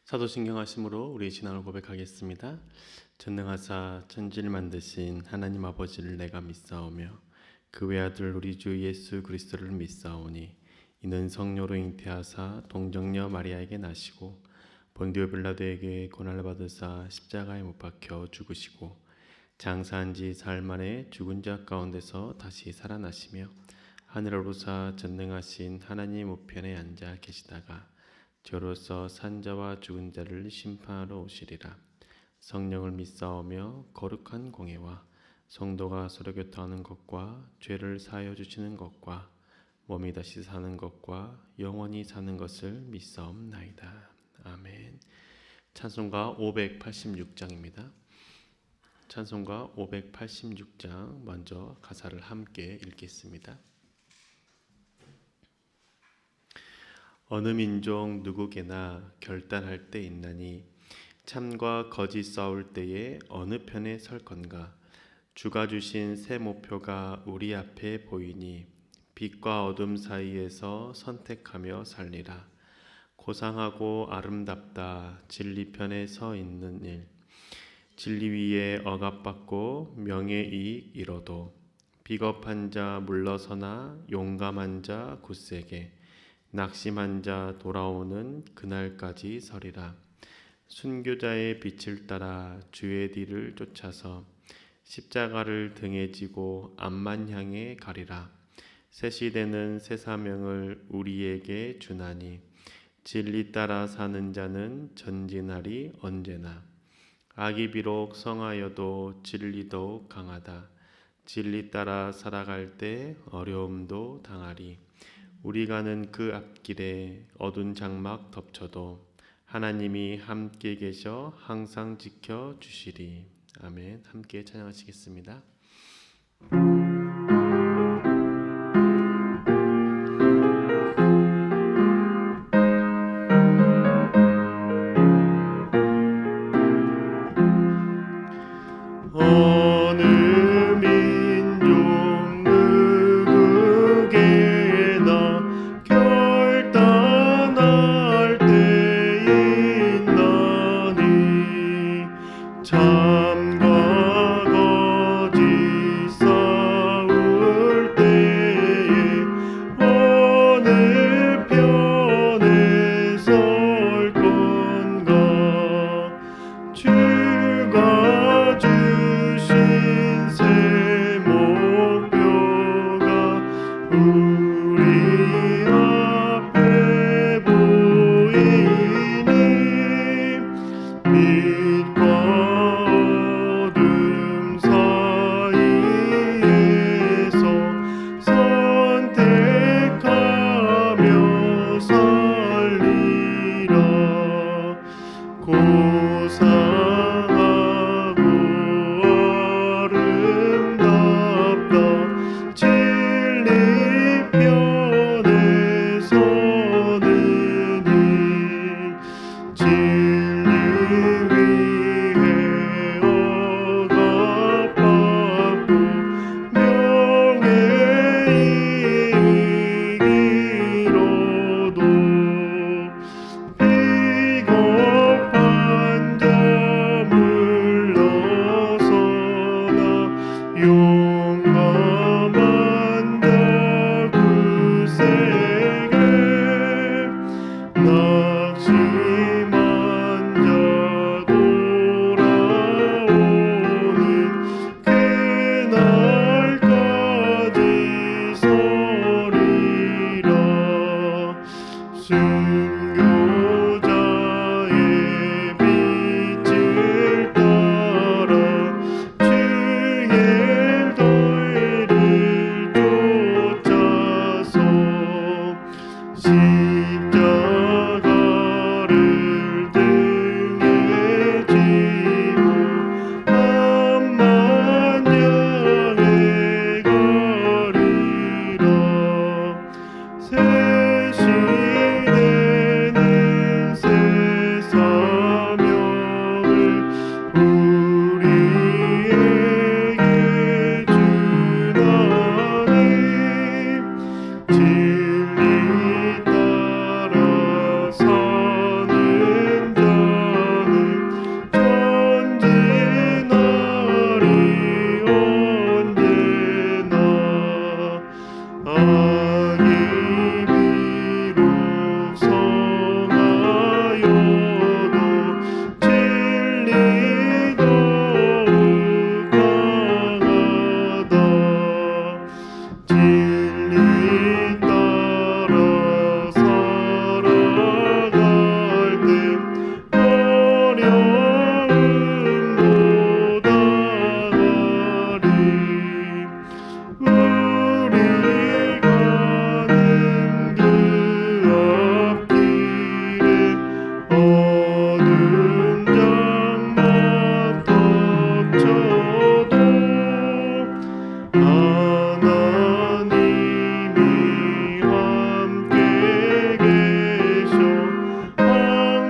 사도신경 하심으로 우리의 신앙을 고백하겠습니다. 전능하사 천지를 만드신 하나님 아버지를 내가 믿사오며 그 외아들 우리 주 예수 그리스도를 믿사오니 이는 성령으로 잉태하사 동정녀 마리아에게 나시고 본디오 빌라도에게 고난을 받으사 십자가에 못 박혀 죽으시고 장사한 지 사흘 만에 죽은 자 가운데서 다시 살아나시며 하늘에 오르사 전능하신 하나님 우편에 앉아 계시다가 저로서 산자와 죽은 자를 심판하러 오시리라. 성령을 믿사오며 거룩한 공예와 성도가 서로 교통하는 것과 죄를 사하여 주시는 것과 몸이 다시 사는 것과 영원히 사는 것을 믿사옵나이다. 아멘. 찬송가 586장입니다. 찬송가 586장 먼저 가사를 함께 읽겠습니다. 어느 민족 누구게나 결단할 때 있나니 참과 거짓 싸울 때에 어느 편에 설 건가. 주가 주신 새 목표가 우리 앞에 보이니 빛과 어둠 사이에서 선택하며 살리라. 고상하고 아름답다 진리 편에 서 있는 일. 진리 위에 억압받고 명예이익 이뤄도 비겁한 자 물러서나 용감한 자 굳세게 낙심한 자 돌아오는 그날까지 서리라. 순교자의 빛을 따라 주의 뒤를 쫓아서 십자가를 등에 지고 앞만 향해 가리라. 새 시대는 새 사명을 우리에게 주나니 진리 따라 사는 자는 전진하리 언제나. 악이 비록 성하여도 진리도 강하다. 진리 따라 살아갈 때 어려움도 당하리. 우리 가는 그 앞길에 어두운 장막 덮쳐도 하나님이 함께 계셔 항상 지켜주시리. 아멘. 함께 찬양하시겠습니다. 어느 민족 누구게나 결단할 때 있나니 참과 거짓 싸울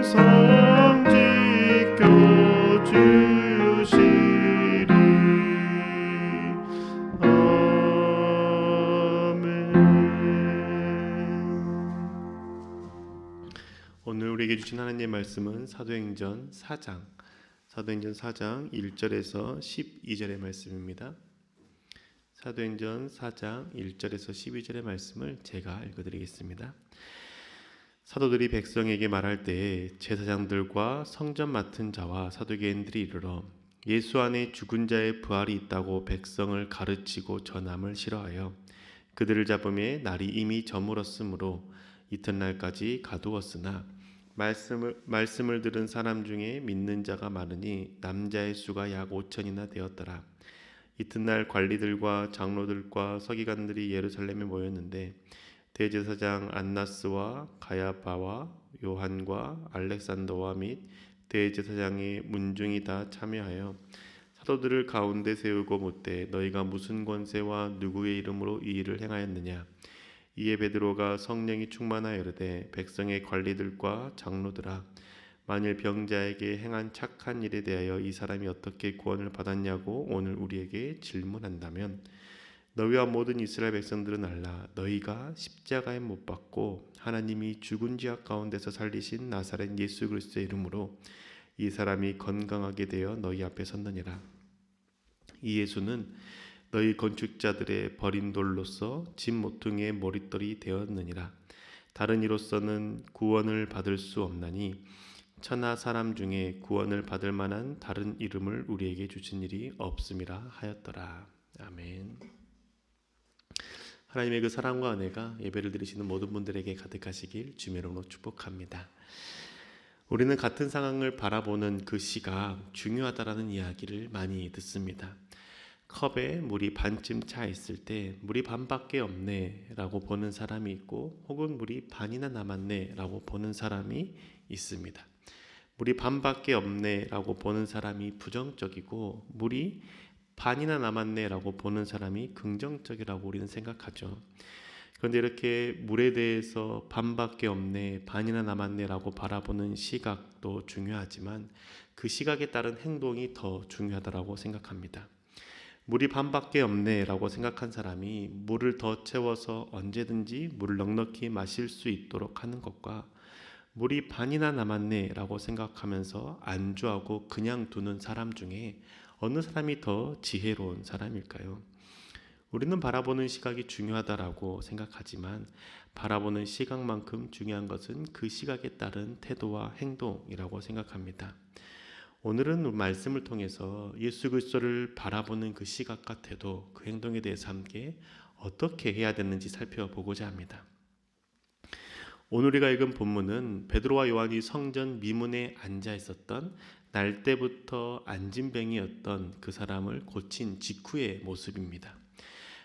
성 지켜주시리. 오늘 우리에게 주신 하나님의 말씀은 사도행전 4장 1절에서 12절의 말씀입니다. 사도행전 4장 1절에서 12절의 말씀을 제가 읽어드리겠습니다. 사도들이 백성에게 말할 때에 제사장들과 성전 맡은 자와 사두개인들이 이르러 예수 안에 죽은 자의 부활이 있다고 백성을 가르치고 전함을 싫어하여 그들을 잡음에 날이 이미 저물었으므로 이튿날까지 가두었으나 말씀을 들은 사람 중에 믿는 자가 많으니 남자의 수가 약 5천이나 되었더라. 이튿날 관리들과 장로들과 서기관들이 예루살렘에 모였는데 대제사장 안나스와 가야바와 요한과 알렉산더와 및 대제사장의 문중이 다 참여하여 사도들을 가운데 세우고 묻되 너희가 무슨 권세와 누구의 이름으로 이 일을 행하였느냐. 이에 베드로가 성령이 충만하여 이르되 백성의 관리들과 장로들아 만일 병자에게 행한 착한 일에 대하여 이 사람이 어떻게 구원을 받았냐고 오늘 우리에게 질문한다면 너희와 모든 이스라엘 백성들은 알라. 너희가 십자가에 못 박고 하나님이 죽은 자 가운데서 살리신 나사렛 예수 그리스도의 이름으로 이 사람이 건강하게 되어 너희 앞에 섰느니라. 이 예수는 너희 건축자들의 버린 돌로서 집 모퉁이의 머릿돌이 되었느니라. 다른 이로서는 구원을 받을 수 없나니 천하 사람 중에 구원을 받을 만한 다른 이름을 우리에게 주신 일이 없음이라 하였더라. 아멘. 하나님의 그 사랑과 은혜가 예배를 드리시는 모든 분들에게 가득하시길 주의 이름으로 축복합니다. 우리는 같은 상황을 바라보는 그 시각 중요하다라는 이야기를 많이 듣습니다. 컵에 물이 반쯤 차 있을 때 물이 반밖에 없네 라고 보는 사람이 있고 혹은 물이 반이나 남았네 라고 보는 사람이 있습니다. 물이 반밖에 없네 라고 보는 사람이 부정적이고 물이 반이나 남았네 라고 보는 사람이 긍정적이라고 우리는 생각하죠. 그런데 이렇게 물에 대해서 반밖에 없네, 반이나 남았네 라고 바라보는 시각도 중요하지만 그 시각에 따른 행동이 더 중요하다고 생각합니다. 물이 반밖에 없네 라고 생각한 사람이 물을 더 채워서 언제든지 물을 넉넉히 마실 수 있도록 하는 것과 물이 반이나 남았네 라고 생각하면서 안주하고 그냥 두는 사람 중에 어느 사람이 더 지혜로운 사람일까요? 우리는 바라보는 시각이 중요하다라고 생각하지만 바라보는 시각만큼 중요한 것은 그 시각에 따른 태도와 행동이라고 생각합니다. 오늘은 말씀을 통해서 예수 그리스도를 바라보는 그 시각과 태도, 그 행동에 대해서 함께 어떻게 해야 되는지 살펴보고자 합니다. 오늘 우리가 읽은 본문은 베드로와 요한이 성전 미문에 앉아 있었던 날 때부터 안진뱅이였던 그 사람을 고친 직후의 모습입니다.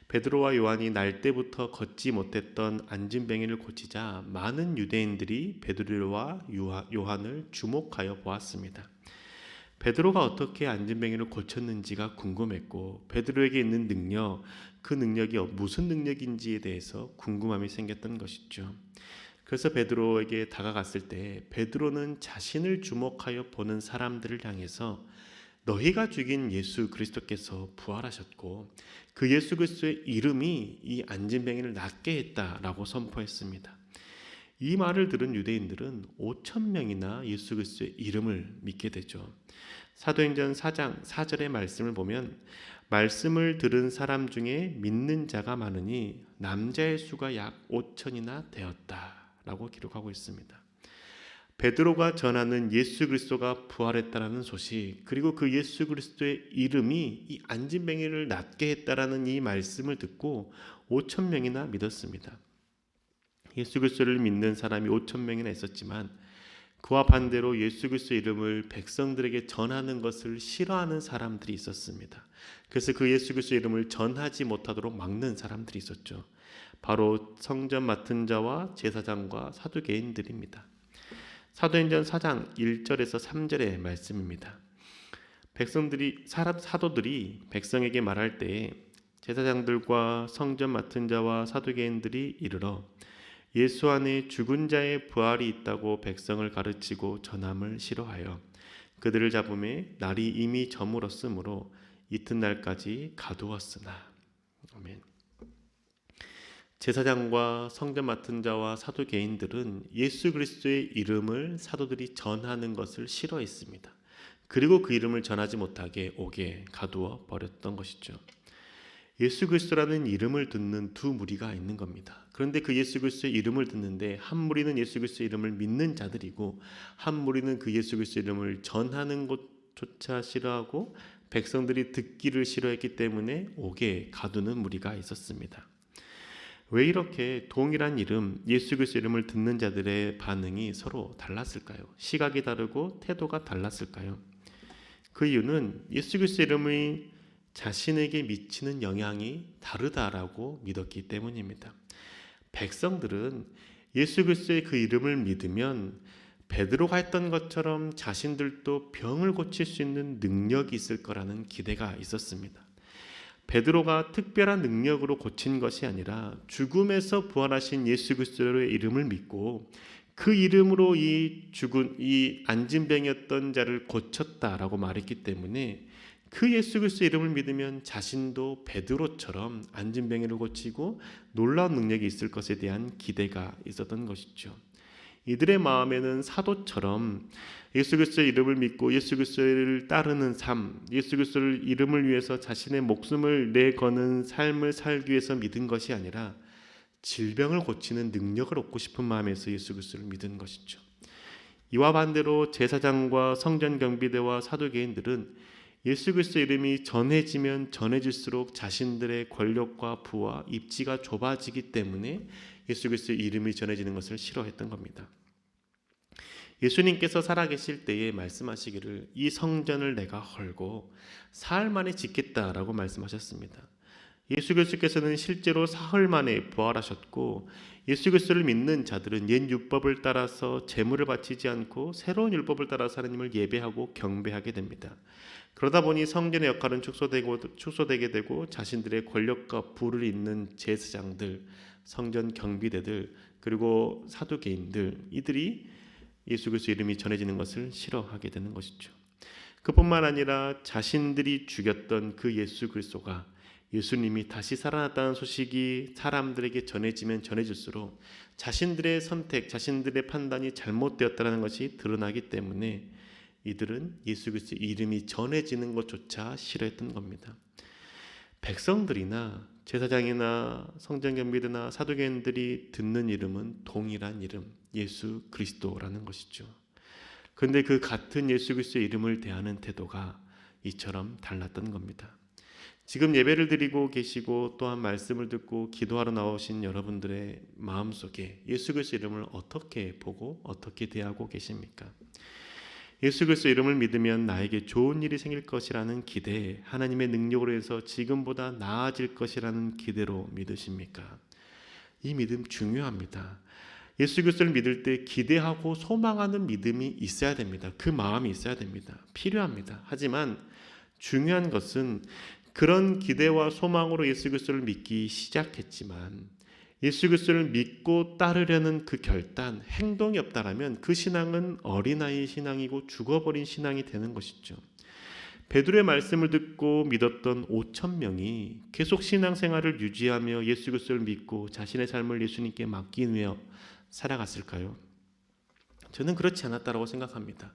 베드로와 요한이 날 때부터 걷지 못했던 안진뱅이를 고치자 많은 유대인들이 베드로와 요한을 주목하여 보았습니다. 베드로가 어떻게 안진뱅이를 고쳤는지가 궁금했고 베드로에게 있는 능력, 그 능력이 무슨 능력인지에 대해서 궁금함이 생겼던 것이죠. 그래서 베드로에게 다가갔을 때 베드로는 자신을 주목하여 보는 사람들을 향해서 너희가 죽인 예수 그리스도께서 부활하셨고 그 예수 그리스도의 이름이 이 안진뱅이를 낫게 했다라고 선포했습니다. 이 말을 들은 유대인들은 5천 명이나 예수 그리스도의 이름을 믿게 되죠. 사도행전 4장 4절의 말씀을 보면 말씀을 들은 사람 중에 믿는 자가 많으니 남자의 수가 약 5천이나 되었다라고 기록하고 있습니다. 베드로가 전하는 예수 그리스도가 부활했다라는 소식, 그리고 그 예수 그리스도의 이름이 이 안진뱅이를 낫게 했다라는 이 말씀을 듣고 5천 명이나 믿었습니다. 예수 그리스도를 믿는 사람이 5천 명이나 있었지만 그와 반대로 예수 그리스도의 이름을 백성들에게 전하는 것을 싫어하는 사람들이 있었습니다. 그래서 그 예수 그리스도의 이름을 전하지 못하도록 막는 사람들이 있었죠. 바로 성전 맡은 자와 제사장과 사두개인들입니다. 사도행전 4장 1절에서 3절의 말씀입니다. 사도들이 백성에게 말할 때에 제사장들과 성전 맡은 자와 사두개인들이 이르러 예수 안에 죽은 자의 부활이 있다고 백성을 가르치고 전함을 싫어하여 그들을 잡음에 날이 이미 저물었으므로 이튿날까지 가두었으나. 아멘. 제사장과 성전 맡은 자와 사두개인들은 예수 그리스도의 이름을 사도들이 전하는 것을 싫어했습니다. 그리고 그 이름을 전하지 못하게 옥에 가두어 버렸던 것이죠. 예수 그리스도라는 이름을 듣는 두 무리가 있는 겁니다. 그런데 그 예수 그리스도의 이름을 듣는데 한 무리는 예수 그리스도의 이름을 믿는 자들이고 한 무리는 그 예수 그리스도의 이름을 전하는 것조차 싫어하고 백성들이 듣기를 싫어했기 때문에 옥에 가두는 무리가 있었습니다. 왜 이렇게 동일한 이름, 예수 그리스도 이름을 듣는 자들의 반응이 서로 달랐을까요? 시각이 다르고 태도가 달랐을까요? 그 이유는 예수 그리스도 이름이 자신에게 미치는 영향이 다르다라고 믿었기 때문입니다. 백성들은 예수 그리스도의 그 이름을 믿으면 베드로가 했던 것처럼 자신들도 병을 고칠 수 있는 능력이 있을 거라는 기대가 있었습니다. 베드로가 특별한 능력으로 고친 것이 아니라 죽음에서 부활하신 예수 그리스도의 이름을 믿고 그 이름으로 이 안진병이었던 자를 고쳤다라고 말했기 때문에 그 예수 그리스도의 이름을 믿으면 자신도 베드로처럼 안진병이를 고치고 놀라운 능력이 있을 것에 대한 기대가 있었던 것이죠. 이들의 마음에는 사도처럼 예수 그리스도의 이름을 믿고 예수 그리스도를 따르는 삶, 예수 그리스도의 이름을 위해서 자신의 목숨을 내거는 삶을 살기 위해서 믿은 것이 아니라 질병을 고치는 능력을 얻고 싶은 마음에서 예수 그리스도를 믿은 것이죠. 이와 반대로 제사장과 성전 경비대와 사두개인들은 예수 그리스도의 이름이 전해지면 전해질수록 자신들의 권력과 부와 입지가 좁아지기 때문에 예수 그리스도의 이름이 전해지는 것을 싫어했던 겁니다. 예수님께서 살아계실 때에 말씀하시기를 이 성전을 내가 헐고 사흘 만에 짓겠다라고 말씀하셨습니다. 예수 그리스도께서는 실제로 사흘 만에 부활하셨고 예수 그리스도를 믿는 자들은 옛 율법을 따라서 제물을 바치지 않고 새로운 율법을 따라서 하나님을 예배하고 경배하게 됩니다. 그러다 보니 성전의 역할은 축소되게 되고 자신들의 권력과 부를 잇는 제사장들, 성전 경비대들, 그리고 사두개인들, 이들이 예수 그리스도 이름이 전해지는 것을 싫어하게 되는 것이죠. 그뿐만 아니라 자신들이 죽였던 그 예수 그리스도가 예수님이 다시 살아났다는 소식이 사람들에게 전해지면 전해질수록 자신들의 선택, 자신들의 판단이 잘못되었다는 것이 드러나기 때문에 이들은 예수 그리스도의 이름이 전해지는 것조차 싫어했던 겁니다. 백성들이나 제사장이나 성전경비대나 사두개인들이 듣는 이름은 동일한 이름, 예수 그리스도라는 것이죠. 그런데 그 같은 예수 그리스도의 이름을 대하는 태도가 이처럼 달랐던 겁니다. 지금 예배를 드리고 계시고 또한 말씀을 듣고 기도하러 나오신 여러분들의 마음속에 예수 그리스도의 이름을 어떻게 보고 어떻게 대하고 계십니까? 예수 그리스도 이름을 믿으면 나에게 좋은 일이 생길 것이라는 기대, 하나님의 능력으로 해서 지금보다 나아질 것이라는 기대로 믿으십니까? 이 믿음 중요합니다. 예수 그리스도를 믿을 때 기대하고 소망하는 믿음이 있어야 됩니다. 그 마음이 있어야 됩니다. 필요합니다. 하지만 중요한 것은 그런 기대와 소망으로 예수 그리스도를 믿기 시작했지만 예수 그리스도를 믿고 따르려는 그 결단, 행동이 없다라면 그 신앙은 어린아이 신앙이고 죽어버린 신앙이 되는 것이죠. 베드로의 말씀을 듣고 믿었던 5,000명이 계속 신앙생활을 유지하며 예수 그리스도를 믿고 자신의 삶을 예수님께 맡기며 살아갔을까요? 저는 그렇지 않았다고 생각합니다.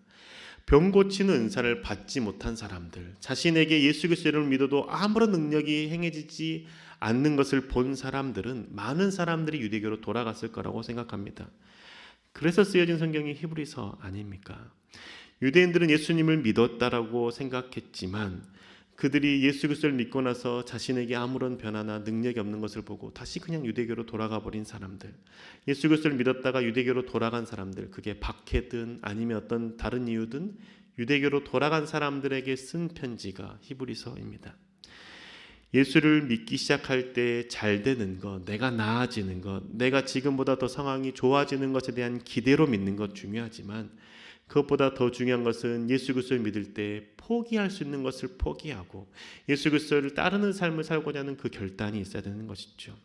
병 고치는 은사를 받지 못한 사람들, 자신에게 예수 그리스도를 믿어도 아무런 능력이 행해지지 않는 것을 본 사람들은 많은 사람들이 유대교로 돌아갔을 거라고 생각합니다. 그래서 쓰여진 성경이 히브리서 아닙니까? 유대인들은 예수님을 믿었다라고 생각했지만 그들이 예수 그리스도를 믿고 나서 자신에게 아무런 변화나 능력이 없는 것을 보고 다시 그냥 유대교로 돌아가 버린 사람들, 예수 그리스도를 믿었다가 유대교로 돌아간 사람들, 그게 박해든 아니면 어떤 다른 이유든 유대교로 돌아간 사람들에게 쓴 편지가 히브리서입니다. 예수를 믿기 시작할 때 잘 되는 것, 내가 나아지는 것, 내가 지금보다 더 상황이 좋아지는 것에 대한 기대로 믿는 것 중요하지만 그것보다 더 중요한 것은 예수 그리스도를 믿을 때 포기할 수 있는 것을 포기하고 예수 그리스도를 따르는 삶을 살고자 하는 그 결단이 있어야 되는 것이죠.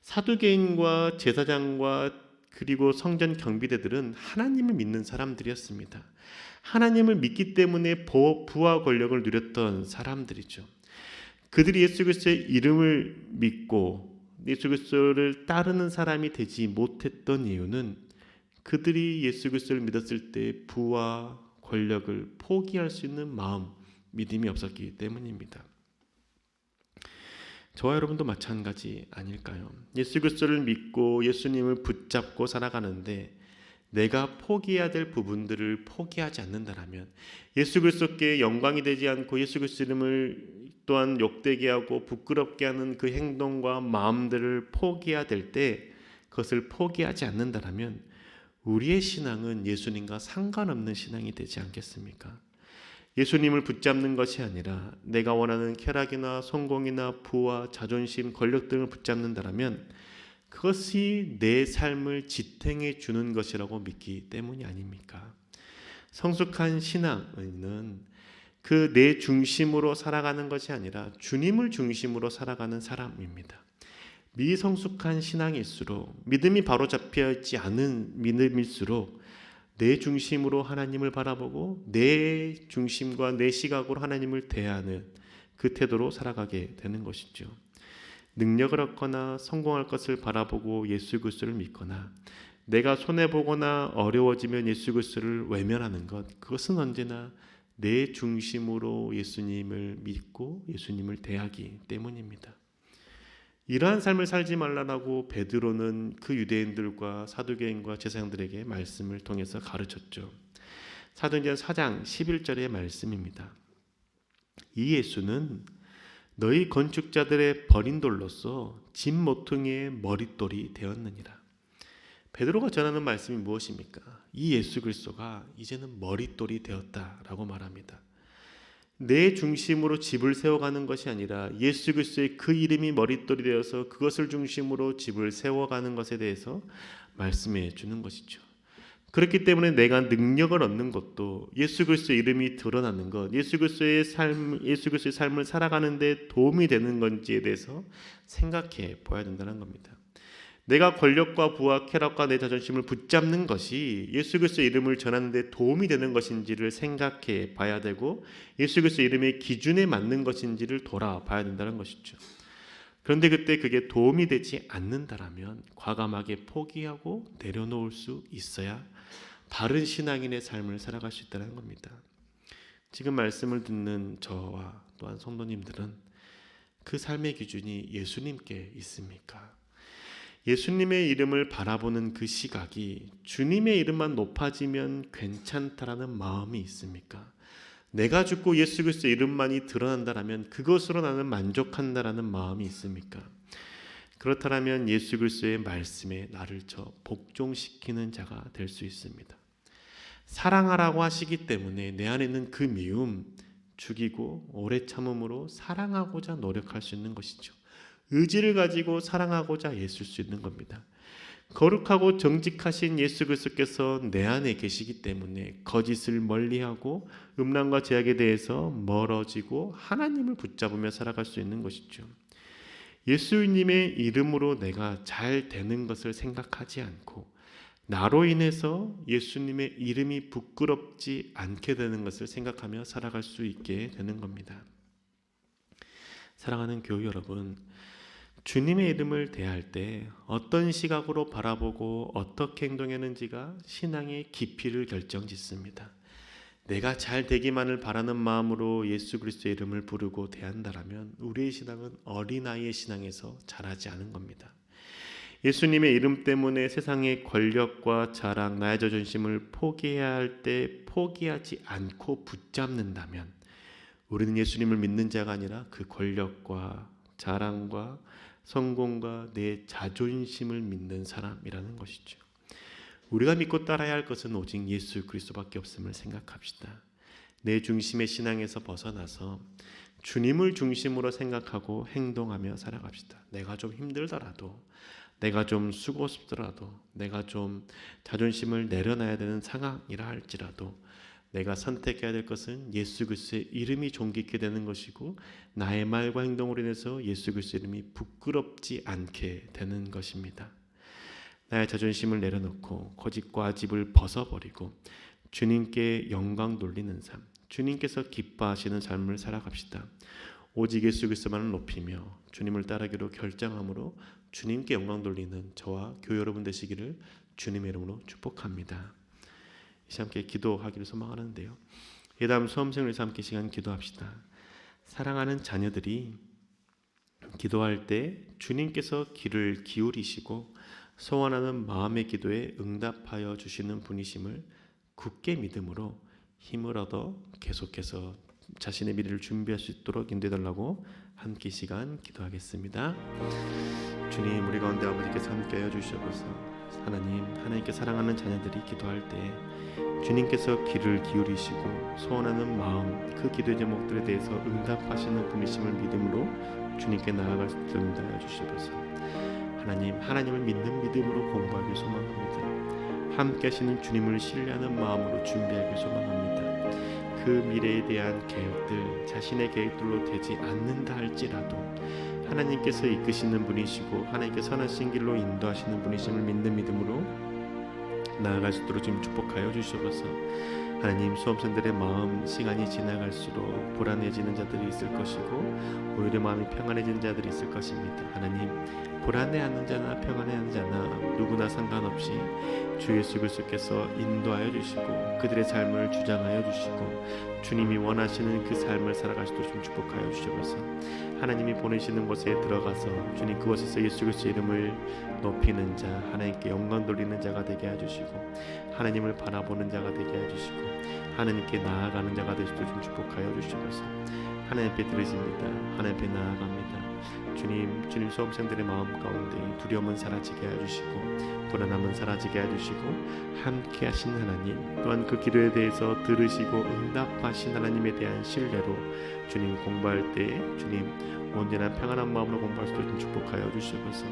사두개인과 제사장과 그리고 성전 경비대들은 하나님을 믿는 사람들이었습니다. 하나님을 믿기 때문에 부와 권력을 누렸던 사람들이죠. 그들이 예수 그리스도의 이름을 믿고 예수 그리스도를 따르는 사람이 되지 못했던 이유는 그들이 예수 그리스도를 믿었을 때 부와 권력을 포기할 수 있는 마음, 믿음이 없었기 때문입니다. 저와 여러분도 마찬가지 아닐까요? 예수 그리스도를 믿고 예수님을 붙잡고 살아가는데 내가 포기해야 될 부분들을 포기하지 않는다라면, 예수 그리스도께 영광이 되지 않고 예수 그리스도 이름을 또한 욕되게 하고 부끄럽게 하는 그 행동과 마음들을 포기해야 될 때 그것을 포기하지 않는다라면 우리의 신앙은 예수님과 상관없는 신앙이 되지 않겠습니까? 예수님을 붙잡는 것이 아니라 내가 원하는 쾌락이나 성공이나 부와 자존심, 권력 등을 붙잡는다라면 그것이 내 삶을 지탱해 주는 것이라고 믿기 때문이 아닙니까? 성숙한 신앙은 그 내 중심으로 살아가는 것이 아니라 주님을 중심으로 살아가는 사람입니다. 미성숙한 신앙일수록, 믿음이 바로 잡혀 있지 않은 믿음일수록 내 중심으로 하나님을 바라보고 내 중심과 내 시각으로 하나님을 대하는 그 태도로 살아가게 되는 것이죠. 능력을 얻거나 성공할 것을 바라보고 예수 그리스도를 믿거나 내가 손해보거나 어려워지면 예수 그리스도를 외면하는 것, 그것은 언제나 내 중심으로 예수님을 믿고 예수님을 대하기 때문입니다. 이러한 삶을 살지 말라고 베드로는 그 유대인들과 사두개인과 제사장들에게 말씀을 통해서 가르쳤죠. 사도행전 4장 11절의 말씀입니다. 이 예수는 너희 건축자들의 버린 돌로서 집 모퉁이의 머릿돌이 되었느니라. 베드로가 전하는 말씀이 무엇입니까? 이 예수 그리스도가 이제는 머릿돌이 되었다라고 말합니다. 내 중심으로 집을 세워가는 것이 아니라 예수 그리스도의 그 이름이 머릿돌이 되어서 그것을 중심으로 집을 세워가는 것에 대해서 말씀해 주는 것이죠. 그렇기 때문에 내가 능력을 얻는 것도 예수 그리스도의 이름이 드러나는 것, 예수 그리스도의 삶을 살아가는 데 도움이 되는 건지에 대해서 생각해 보아야 된다는 겁니다. 내가 권력과 부와 쾌락과 내 자존심을 붙잡는 것이 예수 그리스도의 이름을 전하는 데 도움이 되는 것인지를 생각해 봐야 되고 예수 그리스도의 이름의 기준에 맞는 것인지를 돌아봐야 된다는 것이죠. 그런데 그때 그게 도움이 되지 않는다라면 과감하게 포기하고 내려놓을 수 있어야 바른 신앙인의 삶을 살아갈 수 있다는 겁니다. 지금 말씀을 듣는 저와 또한 성도님들은 그 삶의 기준이 예수님께 있습니까? 예수님의 이름을 바라보는 그 시각이 주님의 이름만 높아지면 괜찮다라는 마음이 있습니까? 내가 죽고 예수 그리스도의 이름만이 드러난다라면 그것으로 나는 만족한다라는 마음이 있습니까? 그렇다면 예수 그리스도의 말씀에 나를 복종시키는 자가 될 수 있습니다. 사랑하라고 하시기 때문에 내 안에 있는 그 미움, 죽이고 오래 참음으로 사랑하고자 노력할 수 있는 것이죠. 의지를 가지고 사랑하고자 애쓸 수 있는 겁니다. 거룩하고 정직하신 예수 그리스도께서 내 안에 계시기 때문에 거짓을 멀리하고 음란과 죄악에 대해서 멀어지고 하나님을 붙잡으며 살아갈 수 있는 것이죠. 예수님의 이름으로 내가 잘 되는 것을 생각하지 않고 나로 인해서 예수님의 이름이 부끄럽지 않게 되는 것을 생각하며 살아갈 수 있게 되는 겁니다. 사랑하는 교회 여러분, 주님의 이름을 대할 때 어떤 시각으로 바라보고 어떻게 행동했는지가 신앙의 깊이를 결정짓습니다. 내가 잘 되기만을 바라는 마음으로 예수 그리스도의 이름을 부르고 대한다라면 우리의 신앙은 어린아이의 신앙에서 자라지 않은 겁니다. 예수님의 이름 때문에 세상의 권력과 자랑, 나의 자존심을 포기해야 할 때 포기하지 않고 붙잡는다면 우리는 예수님을 믿는 자가 아니라 그 권력과 자랑과 성공과 내 자존심을 믿는 사람이라는 것이죠. 우리가 믿고 따라야 할 것은 오직 예수 그리스도밖에 없음을 생각합시다. 내 중심의 신앙에서 벗어나서 주님을 중심으로 생각하고 행동하며 살아갑시다. 내가 좀 힘들더라도, 내가 좀 수고스럽더라도, 내가 좀 자존심을 내려놔야 되는 상황이라 할지라도 내가 선택해야 될 것은 예수 그리스도의 이름이 존귀케 되는 것이고 나의 말과 행동으로 인해서 예수 그리스도의 이름이 부끄럽지 않게 되는 것입니다. 나의 자존심을 내려놓고 거짓과 집을 벗어버리고 주님께 영광 돌리는 삶, 주님께서 기뻐하시는 삶을 살아갑시다. 오직 예수 그리스도만을 높이며 주님을 따르기로 결정함으로 주님께 영광 돌리는 저와 교회 여러분 되시기를 주님의 이름으로 축복합니다. 이제 함께 기도하기를 소망하는데요. 예담 수험생을 위해서 함께 시간 기도합시다. 사랑하는 자녀들이 기도할 때 주님께서 귀를 기울이시고 소원하는 마음의 기도에 응답하여 주시는 분이심을 굳게 믿음으로 힘을 얻어 계속해서 자신의 미래를 준비할 수 있도록 인도해달라고 함께 시간 기도하겠습니다. 주님, 우리 가운데 아버지께서 함께하여 주시옵소서. 하나님께 사랑하는 자녀들이 기도할 때 주님께서 귀를 기울이시고 소원하는 마음, 그 기도의 제목들에 대해서 응답하시는 분이심을 믿음으로 주님께 나아갈 수 있도록 인도하여 주시옵소서. 하나님을 믿는 믿음으로 공부하길 소망합니다. 함께 하시는 주님을 신뢰하는 마음으로 준비하길 소망합니다. 그 미래에 대한 계획들, 자신의 계획들로 되지 않는다 할지라도 하나님께서 이끄시는 분이시고 하나님께서 선하신 길로 인도하시는 분이심을 믿는 믿음으로 나아갈 수 있도록 지금 축복하여 주시옵소서. 하나님, 수험생들의 마음 시간이 지나갈수록 불안해지는 자들이 있을 것이고 오히려 마음이 평안해지는 자들이 있을 것입니다. 하나님, 불안해하는 자나 평안해하는 자나 누구나 상관없이 주 예수 그리스도께서 인도하여 주시고 그들의 삶을 주장하여 주시고 주님이 원하시는 그 삶을 살아갈 수 있도록 좀 축복하여 주시옵소서. 하나님이 보내시는 곳에 들어가서 주님 그곳에서 예수 그리스도의 이름을 높이는 자, 하나님께 영광 돌리는 자가 되게 해주시고 하나님을 바라보는 자가 되게 해주시고 하나님께 나아가는 자가 될 수 있도록 좀 축복하여 주시옵소서. 하나님 앞에 드리십니다. 하나님 앞에 나아갑니다. 주님 수험생들의 마음 가운데 두려움은 사라지게 해주시고 불안함은 사라지게 해주시고 함께 하신 하나님, 또한 그 기도에 대해서 들으시고 응답하신 하나님에 대한 신뢰로 주님 공부할 때 주님 온전한 평안한 마음으로 공부할 수 있도록 축복하여 주시옵소서.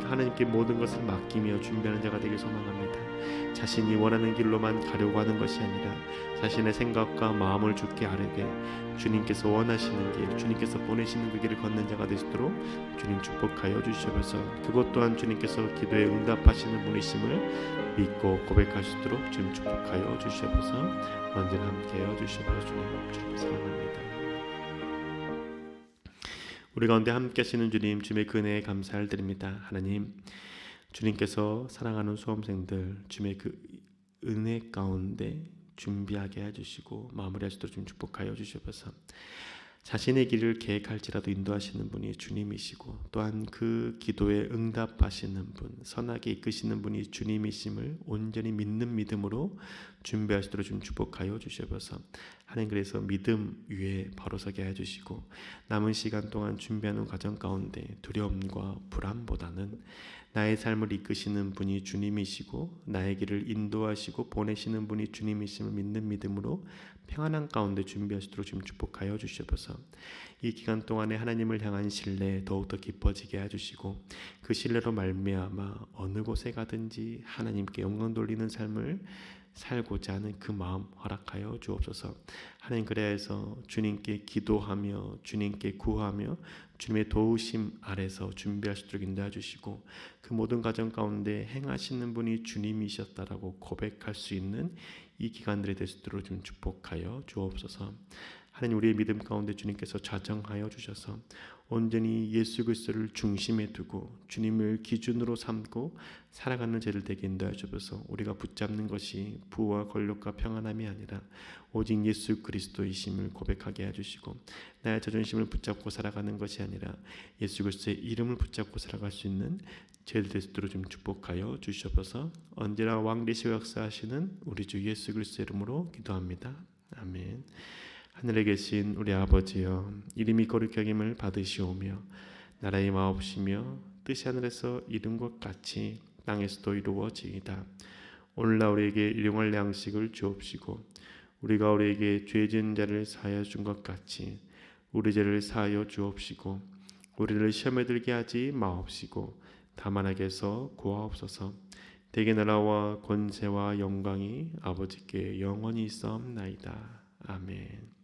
하나님께 모든 것을 맡기며 준비하는 자가 되길 소망합니다. 자신이 원하는 길로만 가려고 하는 것이 아니라 자신의 생각과 마음을 주께 아뢰되 주님께서 원하시는 길, 주님께서 보내시는 그 길을 걷는 자가 되시도록 주님 축복하여 주시옵소서. 그것 또한 주님께서 기도에 응답하시는 분이심을 믿고 고백할 수 있도록 주님 축복하여 주시옵소서. 언제나 함께하여 주시옵소서. 주님 사랑합니다. 우리 가운데 함께 하시는 주님, 주님의 그 은혜에 감사를 드립니다. 하나님, 주님께서 사랑하는 수험생들 주님의 그 은혜 가운데 준비하게 해주시고 마무리할 수 있도록 좀 축복하여 주시옵소서. 자신의 길을 계획할지라도 인도하시는 분이 주님이시고 또한 그 기도에 응답하시는 분, 선하게 이끄시는 분이 주님이심을 온전히 믿는 믿음으로 준비할 수 있도록 좀 축복하여 주시옵소서. 하나님, 그래서 믿음 위에 바로 서게 해주시고 남은 시간 동안 준비하는 과정 가운데 두려움과 불안보다는 나의 삶을 이끄시는 분이 주님이시고 나의 길을 인도하시고 보내시는 분이 주님이심을 믿는 믿음으로 평안한 가운데 준비할 수 있도록 좀 축복하여 주시옵소서. 이 기간 동안에 하나님을 향한 신뢰 더욱더 깊어지게 해주시고 그 신뢰로 말미암아 어느 곳에 가든지 하나님께 영광 돌리는 삶을 살고자 하는 그 마음 허락하여 주옵소서. 하나님, 그래야 해서 주님께 기도하며 주님께 구하며 주님의 도우심 아래서 준비할 수 있도록 인도해 주시고 그 모든 과정 가운데 행하시는 분이 주님이셨다라고 고백할 수 있는 이 기간들에 될 수 있도록 좀 축복하여 주옵소서. 하나님, 우리의 믿음 가운데 주님께서 좌정하여 주셔서 온전히 예수 그리스도를 중심에 두고 주님을 기준으로 삼고 살아가는 죄를 되게 인도하여 주셔서 우리가 붙잡는 것이 부와 권력과 평안함이 아니라 오직 예수 그리스도이심을 고백하게 해주시고 나의 자존심을 붙잡고 살아가는 것이 아니라 예수 그리스도의 이름을 붙잡고 살아갈 수 있는 죄를 될 수 있도록 좀 축복하여 주시옵소서. 언제나 왕 되시고 역사하시는 우리 주 예수 그리스도의 이름으로 기도합니다. 아멘. 하늘에 계신 우리 아버지여, 이름이 거룩히 여김을 받으시오며 나라의 마옵시며 뜻이 하늘에서 이룬 것 같이 땅에서도 이루어지이다. 오늘날 우리에게 일용할 양식을 주옵시고 우리가 우리에게 죄 지은 자를 사하여 준 것 같이 우리 죄를 사하여 주옵시고 우리를 시험에 들게 하지 마옵시고 다만 악에서 구하옵소서. 대개 나라와 권세와 영광이 아버지께 영원히 있사옵나이다. 아멘.